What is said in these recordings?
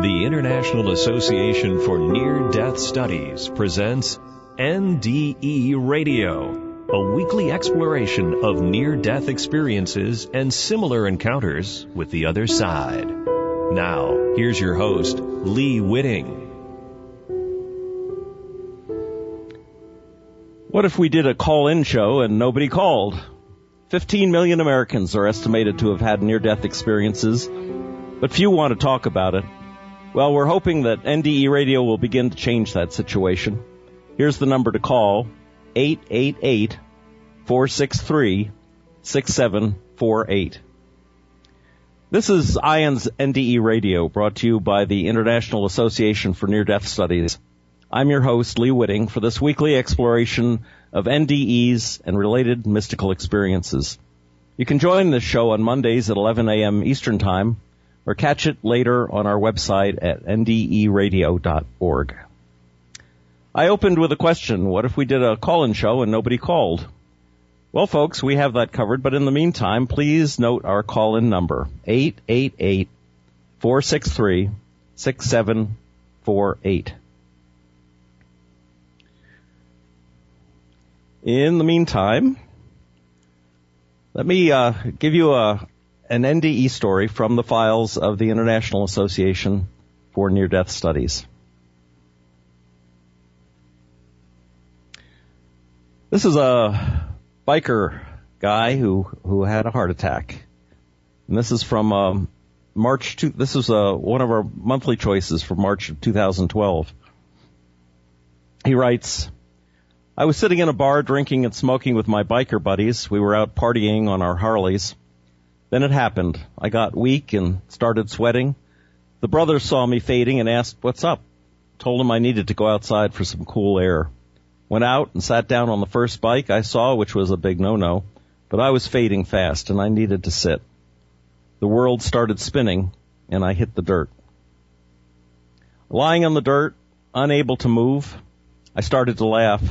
The International Association for Near-Death Studies presents NDE Radio, a weekly exploration of near-death experiences and similar encounters with the other side. Now, here's your host, Lee Whitting. What if we did a call-in show and nobody called? 15 million Americans are estimated to have had near-death experiences, but few want to talk about it. Well, we're hoping that NDE Radio will begin to change that situation. Here's the number to call, 888-463-6748. This is IAN's NDE Radio, brought to you by the International Association for Near-Death Studies. I'm your host, Lee Whitting, for this weekly exploration of NDEs and related mystical experiences. You can join this show on Mondays at 11 a.m. Eastern Time, or catch it later on our website at nderadio.org. I opened with a question: what if we did a call-in show and nobody called? Well, folks, we have that covered, but in the meantime, please note our call-in number, 888-463-6748. In the meantime, let me give you an NDE story from the files of the International Association for Near-Death Studies. This is a biker guy who had a heart attack. And this is from this is one of our monthly choices for March of 2012. He writes, I was sitting in a bar drinking and smoking with my biker buddies. We were out partying on our Harleys. Then it happened. I got weak and started sweating. The brother saw me fading and asked, what's up? Told him I needed to go outside for some cool air. Went out and sat down on the first bike I saw, which was a big no-no, but I was fading fast and I needed to sit. The world started spinning and I hit the dirt. Lying on the dirt, unable to move, I started to laugh.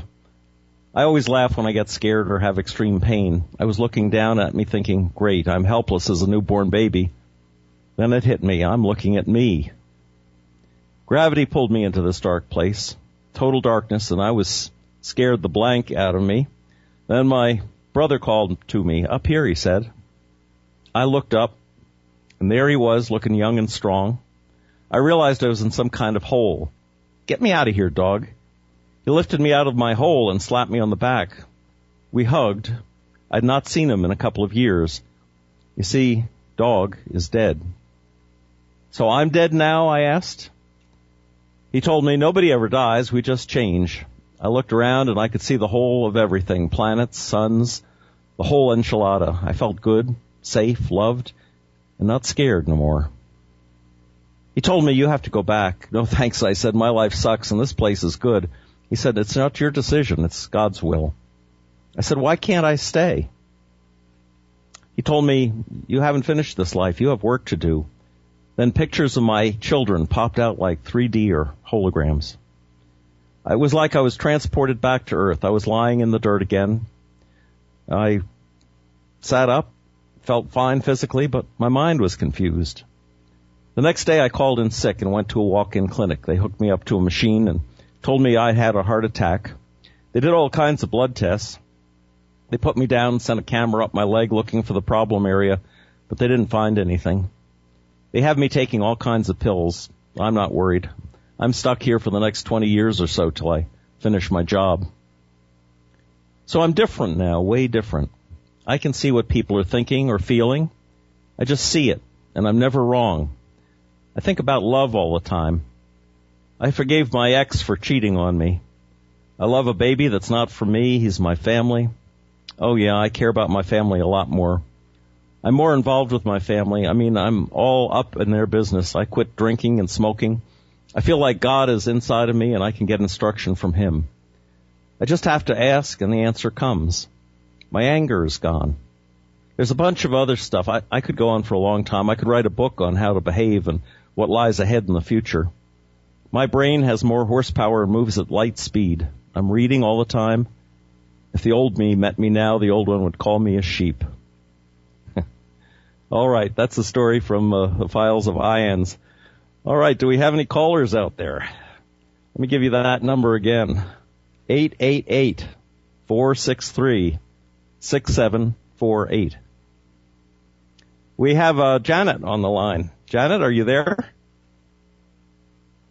I always laugh when I get scared or have extreme pain. I was looking down at me thinking, great, I'm helpless as a newborn baby. Then it hit me. I'm looking at me. Gravity pulled me into this dark place. Total darkness, and I was scared the blank out of me. Then my brother called to me. Up here, he said. I looked up, and there he was, looking young and strong. I realized I was in some kind of hole. Get me out of here, dog. He lifted me out of my hole and slapped me on the back. We hugged. I'd not seen him in a couple of years. You see, dog is dead. So I'm dead now, I asked. He told me nobody ever dies, we just change. I looked around and I could see the whole of everything, planets, suns, the whole enchilada. I felt good, safe, loved, and not scared no more. He told me, you have to go back. No thanks, I said. My life sucks and this place is good. He said, it's not your decision, it's God's will. I said, why can't I stay? He told me, you haven't finished this life, you have work to do. Then pictures of my children popped out like 3D or holograms. It was like I was transported back to Earth. I was lying in the dirt again. I sat up, felt fine physically, but my mind was confused. The next day I called in sick and went to a walk-in clinic. They hooked me up to a machine and told me I had a heart attack. They did all kinds of blood tests. They put me down and sent a camera up my leg looking for the problem area, but they didn't find anything. They have me taking all kinds of pills. I'm not worried. I'm stuck here for the next 20 years or so till I finish my job. So I'm different now, way different. I can see what people are thinking or feeling. I just see it, and I'm never wrong. I think about love all the time. I forgave my ex for cheating on me. I love a baby that's not for me. He's my family. Oh, yeah, I care about my family a lot more. I'm more involved with my family. I mean, I'm all up in their business. I quit drinking and smoking. I feel like God is inside of me and I can get instruction from Him. I just have to ask and the answer comes. My anger is gone. There's a bunch of other stuff. I could go on for a long time. I could write a book on how to behave and what lies ahead in the future. My brain has more horsepower and moves at light speed. I'm reading all the time. If the old me met me now, the old one would call me a sheep. All right, that's the story from the files of IANS. All right, do we have any callers out there? Let me give you that number again. 888-463-6748. We have Janet on the line. Janet, are you there?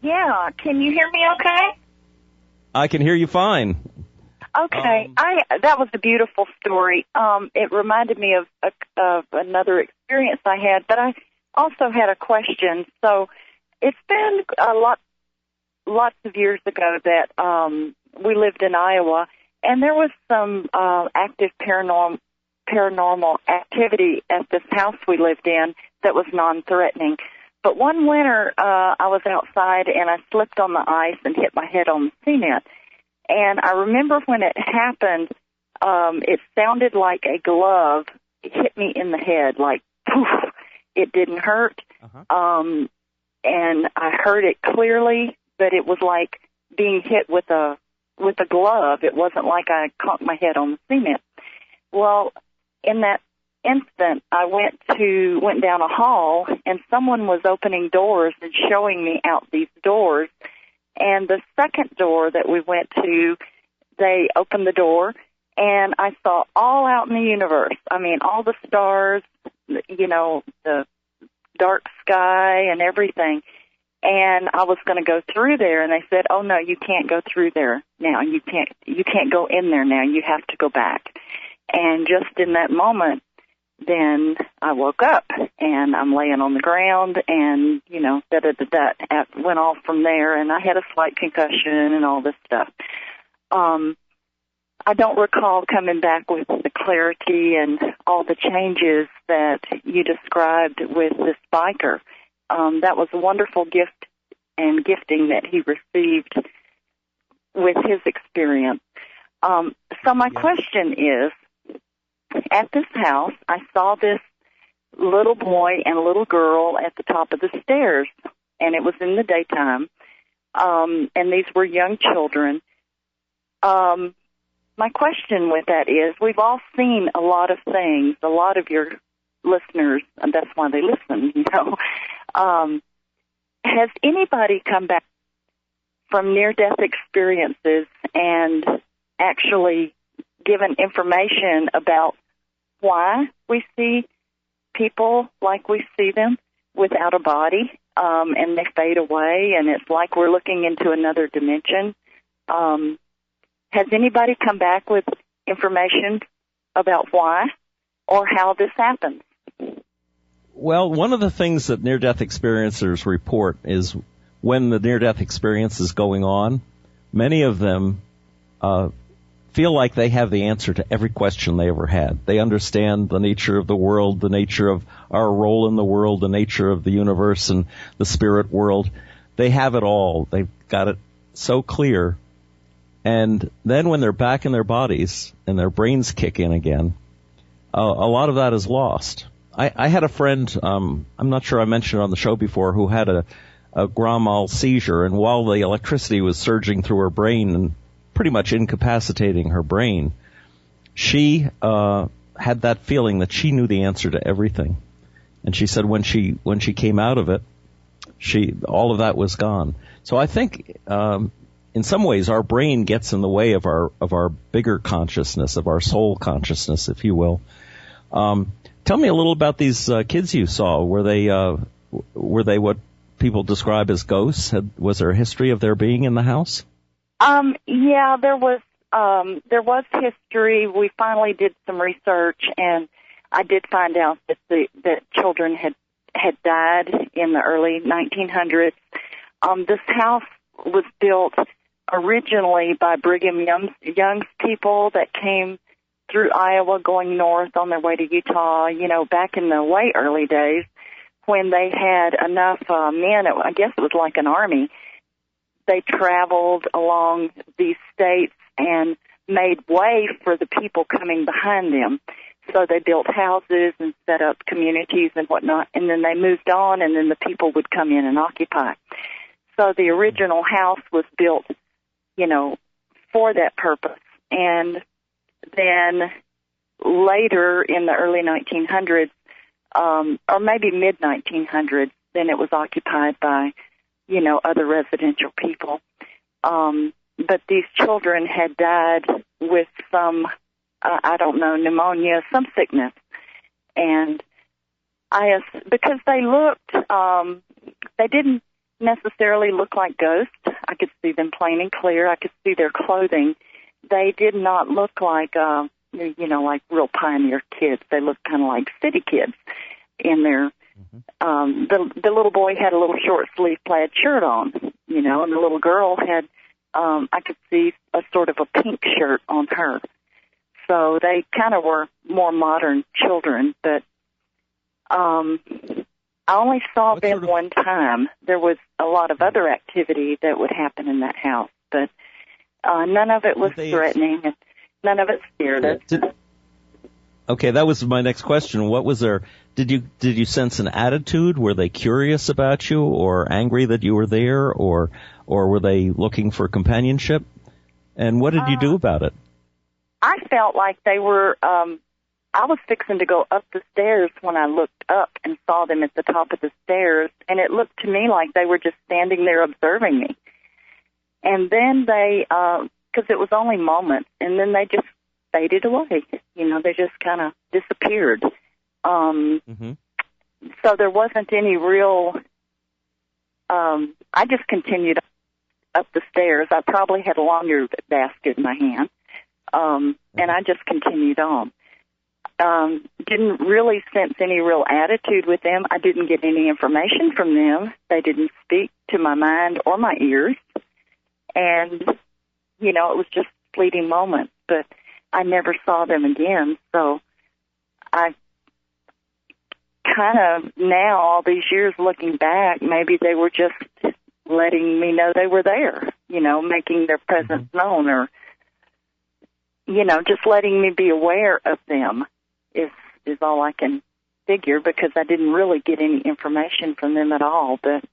Yeah, can you hear me okay? I can hear you fine. Okay, that was a beautiful story. It reminded me of another experience I had, but I also had a question. So it's been lots of years ago that we lived in Iowa, and there was some active paranormal activity at this house we lived in that was non-threatening. But one winter, I was outside and I slipped on the ice and hit my head on the cement. And I remember when it happened, it sounded like a glove hit me in the head, like poof. It didn't hurt, and I heard it clearly, but it was like being hit with a glove. It wasn't like I conked my head on the cement. Well, in that instant, I went down a hall, and someone was opening doors and showing me out these doors. And the second door that we went to, they opened the door, and I saw all out in the universe. I mean, all the stars, you know, the dark sky and everything. And I was going to go through there, and they said, "Oh no, you can't go through there now. You can't go in there now. You have to go back." And just in that moment, then I woke up, and I'm laying on the ground, and, you know, that went off from there, and I had a slight concussion and all this stuff. I don't recall coming back with the clarity and all the changes that you described with this biker. That was a wonderful gift and gifting that he received with his experience. So my question is, at this house, I saw this little boy and a little girl at the top of the stairs, and it was in the daytime, and these were young children. My question with that is, we've all seen a lot of things, a lot of your listeners, and that's why they listen, you know. Has anybody come back from near-death experiences and actually given information about why we see people like we see them without a body, and they fade away, and it's like we're looking into another dimension? Has anybody come back with information about why or how this happens? Well, one of the things that near-death experiencers report is when the near-death experience is going on, many of them feel like they have the answer to every question they ever had. They understand the nature of the world, the nature of our role in the world, the nature of the universe and the spirit world. They have it all. They've got it so clear. And then when they're back in their bodies and their brains kick in again, a lot of that is lost. I had a friend, I'm not sure I mentioned it on the show before, who had a grand mal seizure, and while the electricity was surging through her brain and pretty much incapacitating her brain, she had that feeling that she knew the answer to everything. And she said when she came out of it, all of that was gone. So I think in some ways our brain gets in the way of our bigger consciousness, of our soul consciousness, if you will. Tell me a little about these kids you saw. Were they what people describe as ghosts? Was there a history of their being in the house? Yeah, there was history. We finally did some research, and I did find out that children had died in the early 1900s. This house was built originally by Brigham Young's people that came through Iowa going north on their way to Utah, you know, back in the way early days when they had enough men. I guess it was like an army. They traveled along these states and made way for the people coming behind them. So they built houses and set up communities and whatnot, and then they moved on, and then the people would come in and occupy. So the original house was built, you know, for that purpose. And then later in the early 1900s, or maybe mid-1900s, then it was occupied by, other residential people. But these children had died with some, pneumonia, some sickness. And because they looked, they didn't necessarily look like ghosts. I could see them plain and clear. I could see their clothing. They did not look like, like real pioneer kids. They looked kind of like city kids in their, the little boy had a little short sleeve plaid shirt on, and the little girl had, I could see a sort of a pink shirt on her. So they kind of were more modern children, but I only saw them one time. There was a lot of other activity that would happen in that house, but none of it was threatening, and none of it scared us. Okay, that was my next question. What was there? Did you sense an attitude? Were they curious about you, or angry that you were there, or were they looking for companionship? And what did you do about it? I felt like they were. I was fixing to go up the stairs when I looked up and saw them at the top of the stairs, and it looked to me like they were just standing there observing me. And then they, because it was only moments, and then they just faded away. They just kind of disappeared. So there wasn't any real, I just continued up the stairs. I probably had a laundry basket in my hand, and I just continued on. Didn't really sense any real attitude with them. I didn't get any information from them. They didn't speak to my mind or my ears. And, it was just fleeting moments, but I never saw them again. So I kind of now, all these years looking back, maybe they were just letting me know they were there, making their presence known, or, just letting me be aware of them is all I can figure, because I didn't really get any information from them at all. But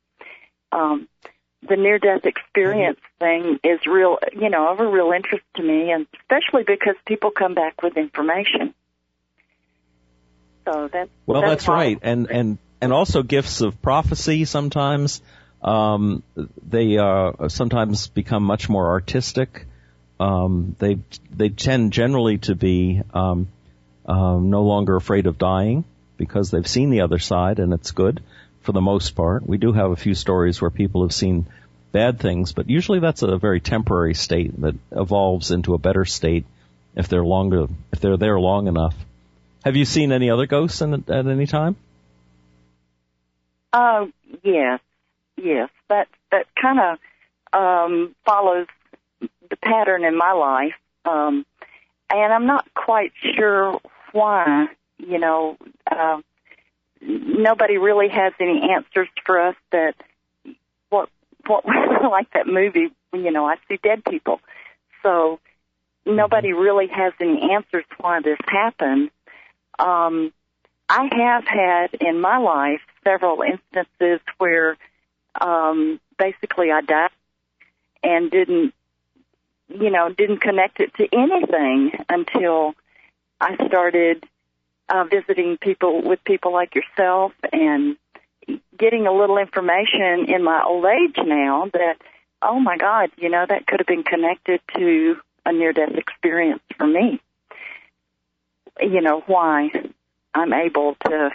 the near-death experience thing is real, of a real interest to me, and especially because people come back with information. So that's right, and also gifts of prophecy. Sometimes they sometimes become much more artistic. They tend generally to be no longer afraid of dying because they've seen the other side, and it's good for the most part. We do have a few stories where people have seen bad things, but usually that's a very temporary state that evolves into a better state if they're there long enough. Have you seen any other ghosts at any time? Yes. That kind of follows the pattern in my life, and I'm not quite sure why. Nobody really has any answers for us. That what like that movie. I see dead people, so nobody really has any answers why this happened. I have had in my life several instances where basically I died and didn't connect it to anything until I started visiting people like yourself and getting a little information in my old age now that, oh my God, that could have been connected to a near-death experience for me. Why I'm able to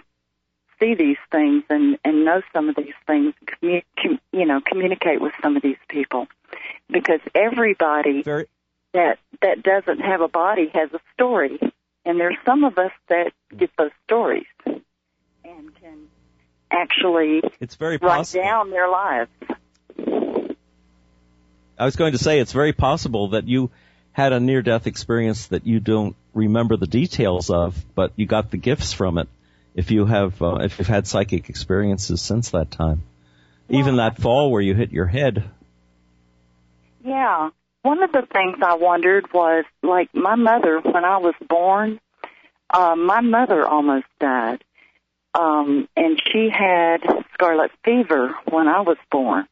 see these things and know some of these things, communicate with some of these people. Because everybody that doesn't have a body has a story. And there's some of us that get those stories and can actually write down their lives. I was going to say, it's very possible that you had a near-death experience that you don't remember the details of, but you got the gifts from it. If you've had psychic experiences since that time, even that fall where you hit your head. Yeah. One of the things I wondered was, like, my mother, when I was born, my mother almost died. And she had scarlet fever when I was born.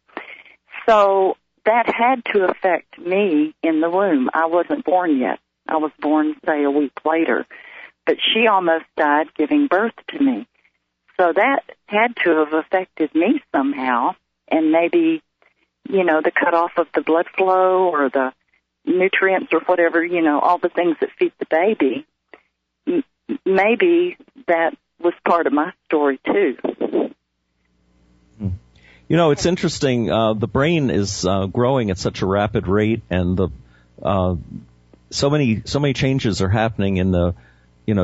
So that had to affect me in the womb. I wasn't born yet. I was born, say, a week later. But she almost died giving birth to me. So that had to have affected me somehow, and maybe, the cutoff of the blood flow or the nutrients or whatever, all the things that feed the baby. Maybe that was part of my story too. It's interesting. The brain is growing at such a rapid rate, and so many changes are happening in the,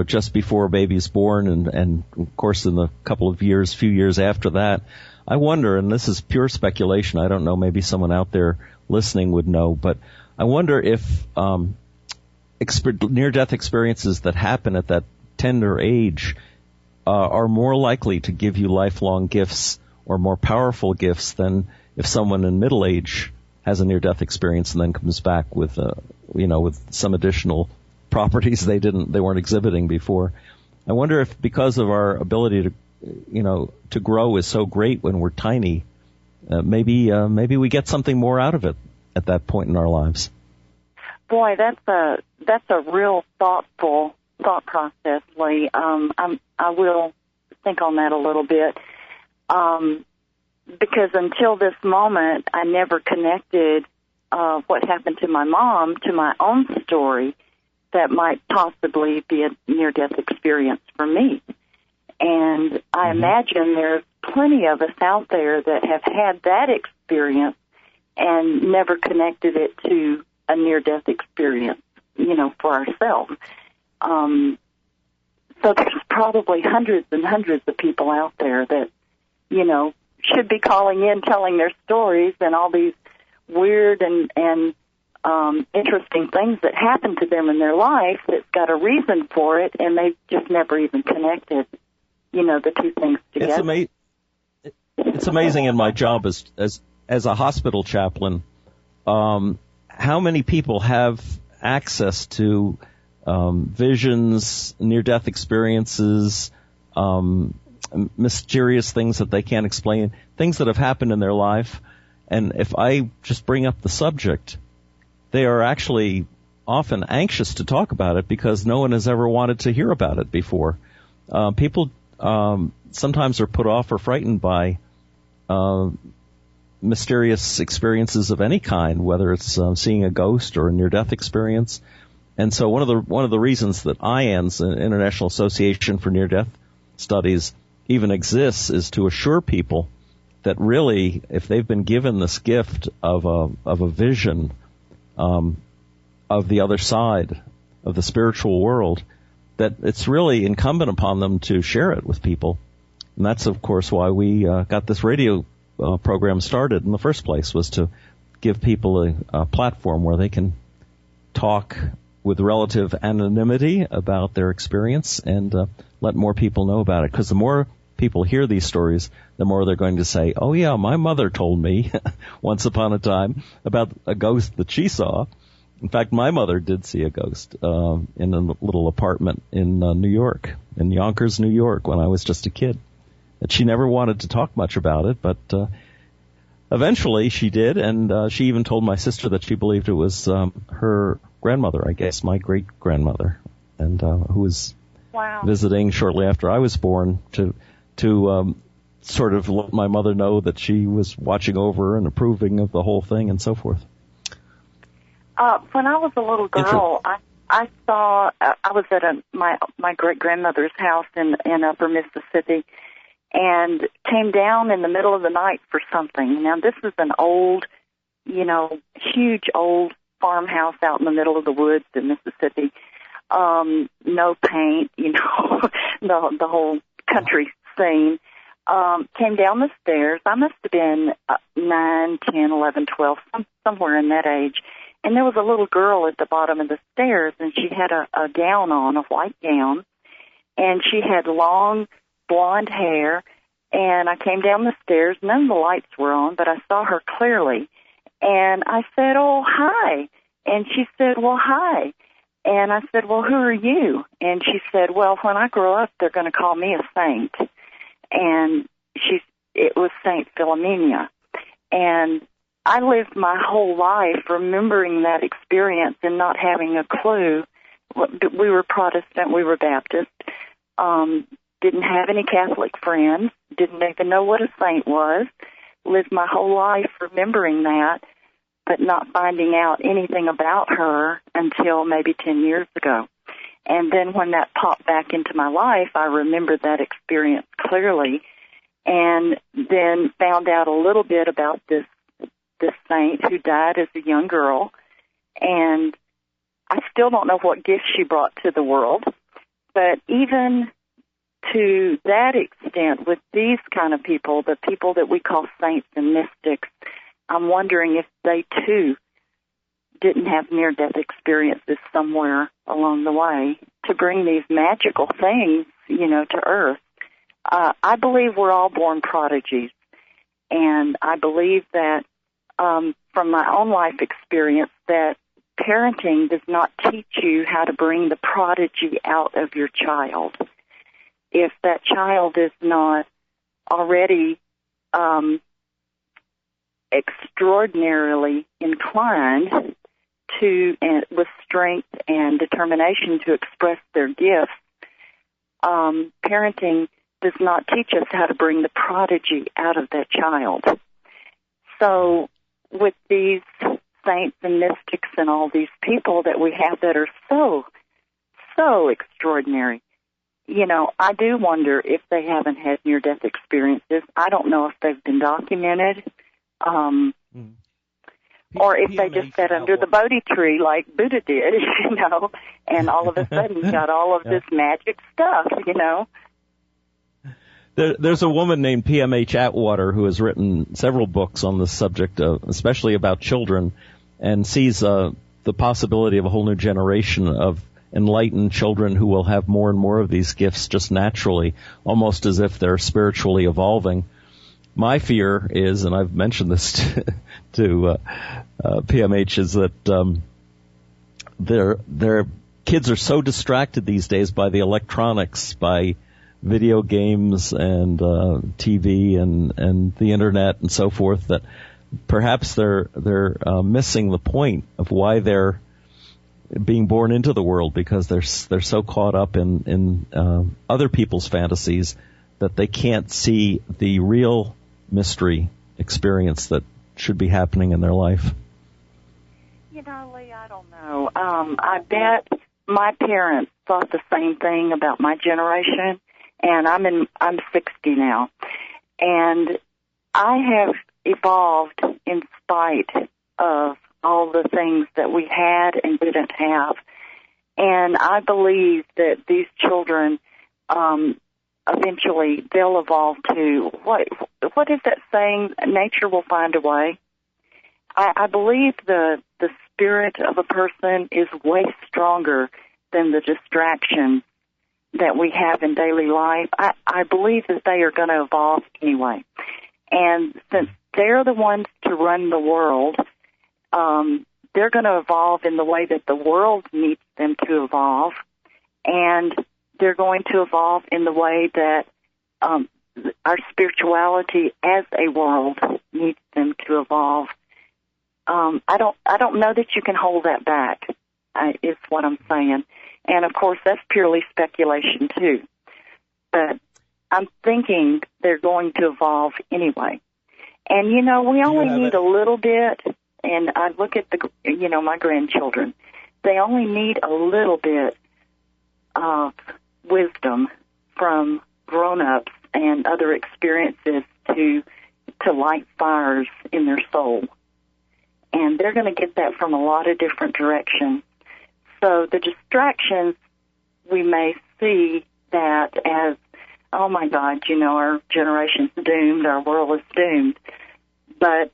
just before a baby's born, and of course in the few years after that. I wonder, and this is pure speculation, I don't know, maybe someone out there listening would know, but I wonder if near-death experiences that happen at that tender age are more likely to give you lifelong gifts or more powerful gifts than if someone in middle age has a near-death experience and then comes back with, with some additional properties they weren't exhibiting before. I wonder if because of our ability to grow is so great when we're tiny, maybe we get something more out of it at that point in our lives. Boy, that's a real thoughtful thought process, Lee. I will think on that a little bit. Because until this moment, I never connected what happened to my mom to my own story that might possibly be a near-death experience for me. And I imagine there's plenty of us out there that have had that experience and never connected it to a near-death experience, for ourselves. So there's probably hundreds and hundreds of people out there that, should be calling in, telling their stories and all these weird and interesting things that happen to them in their life that's got a reason for it, and they've just never even connected, the two things together. It's amazing in my job as a hospital chaplain, how many people have access to visions, near-death experiences, mysterious things that they can't explain, things that have happened in their life. And if I just bring up the subject, they are actually often anxious to talk about it because no one has ever wanted to hear about it before. People sometimes are put off or frightened by mysterious experiences of any kind, whether it's seeing a ghost or a near-death experience. And so one of the reasons that IANS, an International Association for Near-Death Studies, even exists is to assure people that really, if they've been given this gift of a vision of the other side of the spiritual world, that it's really incumbent upon them to share it with people. And that's, of course, why we got this radio program started in the first place, was to give people a platform where they can talk with relative anonymity about their experience and let more people know about it. Because the more people hear these stories, the more they're going to say, oh yeah, my mother told me once upon a time about a ghost that she saw. In fact, my mother did see a ghost in a little apartment in New York, in Yonkers, New York, when I was just a kid. And she never wanted to talk much about it, but eventually she did, and she even told my sister that she believed it was her grandmother, I guess, my great-grandmother, and who was visiting shortly after I was born to sort of let my mother know that she was watching over and approving of the whole thing and so forth. When I was a little girl, I saw, I was at my great-grandmother's house in upper Mississippi, and came down in the middle of the night for something. Now, this is an old, huge old farmhouse out in the middle of the woods in Mississippi. No paint, the whole country scene. Came down the stairs. I must have been 9, 10, 11, 12, somewhere in that age. And there was a little girl at the bottom of the stairs, and she had a gown on, a white gown, and she had long blonde hair. And I came down the stairs. None of the lights were on, but I saw her clearly. And I said, oh, hi. And she said, well, hi. And I said, well, who are you? And she said, well, when I grow up, they're going to call me a saint. And it was Saint Philomena. And I lived my whole life remembering that experience and not having a clue. We were Protestant, we were Baptist. didn't have any Catholic friends, didn't even know what a saint was, lived my whole life remembering that, but not finding out anything about her until maybe 10 years ago. And then when that popped back into my life, I remembered that experience clearly, and then found out a little bit about this saint who died as a young girl. And I still don't know what gift she brought to the world, but even to that extent, with these kind of people, the people that we call saints and mystics, I'm wondering if they too didn't have near-death experiences somewhere along the way to bring these magical things, to earth. I believe we're all born prodigies, and I believe that from my own life experience that parenting does not teach you how to bring the prodigy out of your child. If that child is not already extraordinarily inclined to, with strength and determination to express their gifts, parenting does not teach us how to bring the prodigy out of that child. So with these saints and mystics and all these people that we have that are so, so extraordinary, I do wonder if they haven't had near-death experiences. I don't know if they've been documented, or if they just sat under the Bodhi tree like Buddha did, and all of a sudden got all of this magic stuff, There's a woman named PMH Atwater who has written several books on this subject, especially about children, and sees the possibility of a whole new generation of enlightened children who will have more and more of these gifts just naturally, almost as if they're spiritually evolving. My fear is, and I've mentioned this to PMH, is that their kids are so distracted these days by the electronics, by video games and TV and the internet and so forth, that perhaps they're missing the point of why they're being born into the world, because they're so caught up in other people's fantasies that they can't see the real mystery experience that should be happening in their life. Lee, I don't know. I bet my parents thought the same thing about my generation, and I'm 60 now, and I have evolved in spite of all the things that we had and didn't have. And I believe that these children, eventually they'll evolve to, what is that saying? Nature will find a way. I believe the spirit of a person is way stronger than the distractions that we have in daily life. I believe that they are going to evolve anyway. And since they're the ones to run the world, they're going to evolve in the way that the world needs them to evolve, and they're going to evolve in the way that our spirituality as a world needs them to evolve. I don't know that you can hold that back, is what I'm saying. And, of course, that's purely speculation, too. But I'm thinking they're going to evolve anyway. And, we only need a little bit. And I look at my grandchildren. They only need a little bit of wisdom from grown-ups and other experiences to light fires in their soul. And they're going to get that from a lot of different directions. So the distractions, we may see that as, oh, my God, our generation's doomed, our world is doomed. But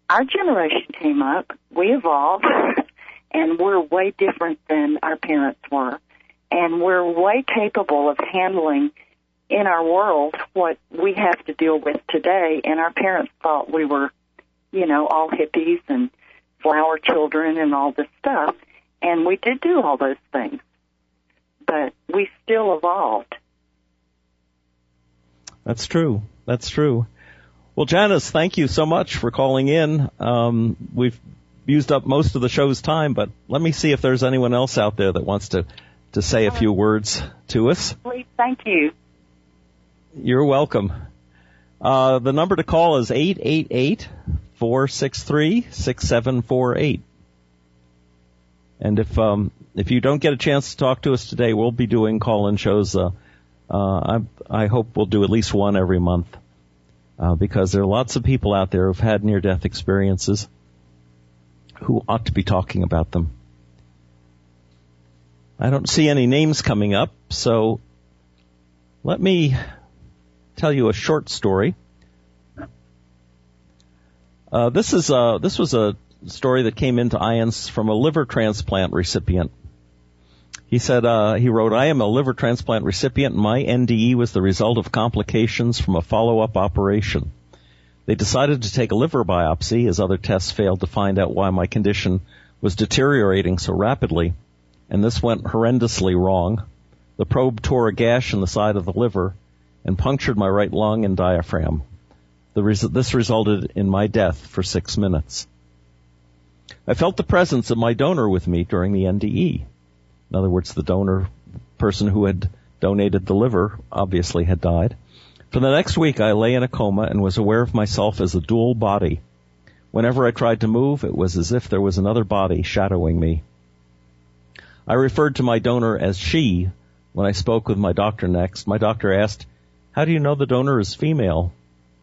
our generation came up, we evolved, and we're way different than our parents were. And we're way capable of handling in our world what we have to deal with today. And our parents thought we were, all hippies and flower children and all this stuff. And we did do all those things. But we still evolved. That's true. That's true. Well, Janice, thank you so much for calling in. We've used up most of the show's time, but let me see if there's anyone else out there that wants to say a few words to us. Please, thank you. You're welcome. The number to call is 888-463-6748. And if you don't get a chance to talk to us today, we'll be doing call-in shows. I hope we'll do at least one every month, because there are lots of people out there who've had near-death experiences who ought to be talking about them. I don't see any names coming up, so let me tell you a short story. This was a story that came into IANS from a liver transplant recipient. He said, he wrote, "I am a liver transplant recipient, and my NDE was the result of complications from a follow-up operation. They decided to take a liver biopsy as other tests failed to find out why my condition was deteriorating so rapidly, and this went horrendously wrong. The probe tore a gash in the side of the liver and punctured my right lung and diaphragm. This resulted in my death for 6 minutes. I felt the presence of my donor with me during the NDE." In other words, the donor person who had donated the liver obviously had died. "For the next week, I lay in a coma and was aware of myself as a dual body. Whenever I tried to move, it was as if there was another body shadowing me. I referred to my donor as she. When I spoke with my doctor next, my doctor asked, 'How do you know the donor is female?'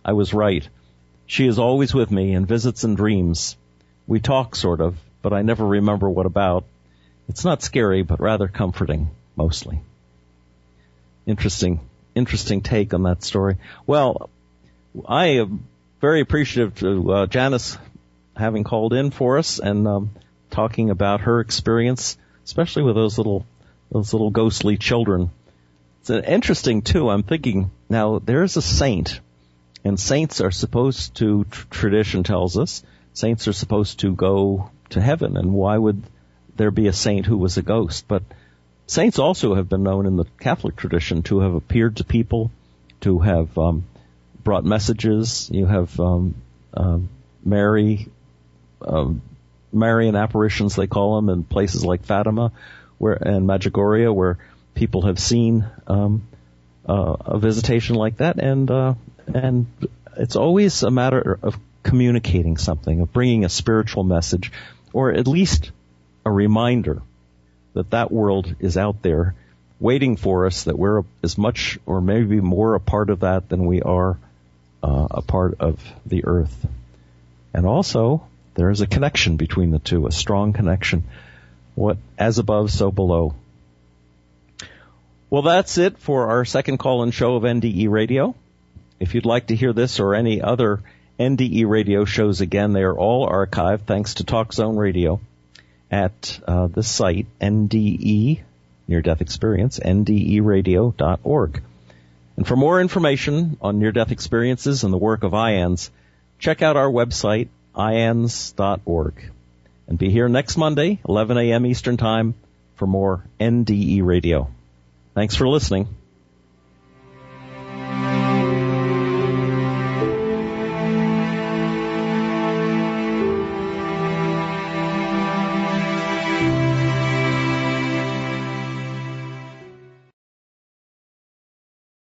I was right. She is always with me and visits in dreams. We talk, sort of, but I never remember what about. It's not scary, but rather comforting, mostly." Interesting take on that story. Well, I am very appreciative to Janice having called in for us and talking about her experience, especially with those little ghostly children. It's interesting too. I'm thinking now there's a saint, and saints are supposed to, tradition tells us, saints are supposed to go to heaven, and why would there be a saint who was a ghost? But saints also have been known in the Catholic tradition to have appeared to people, to have brought messages. You have Marian apparitions, they call them, in places like Fatima and Medjugorje, where people have seen a visitation like that, and it's always a matter of communicating something, of bringing a spiritual message, or at least a reminder that world is out there waiting for us, that we're as much or maybe more a part of that than we are a part of the earth. And also, there is a connection between the two, a strong connection. What as above, so below. Well, that's it for our second call-in show of NDE Radio. If you'd like to hear this or any other NDE Radio shows again, they are all archived thanks to TalkZone Radio at this site, NDE, Near Death Experience, nderadio.org. And for more information on near-death experiences and the work of IANS, check out our website, ians.org. And be here next Monday, 11 a.m. Eastern Time, for more NDE Radio. Thanks for listening.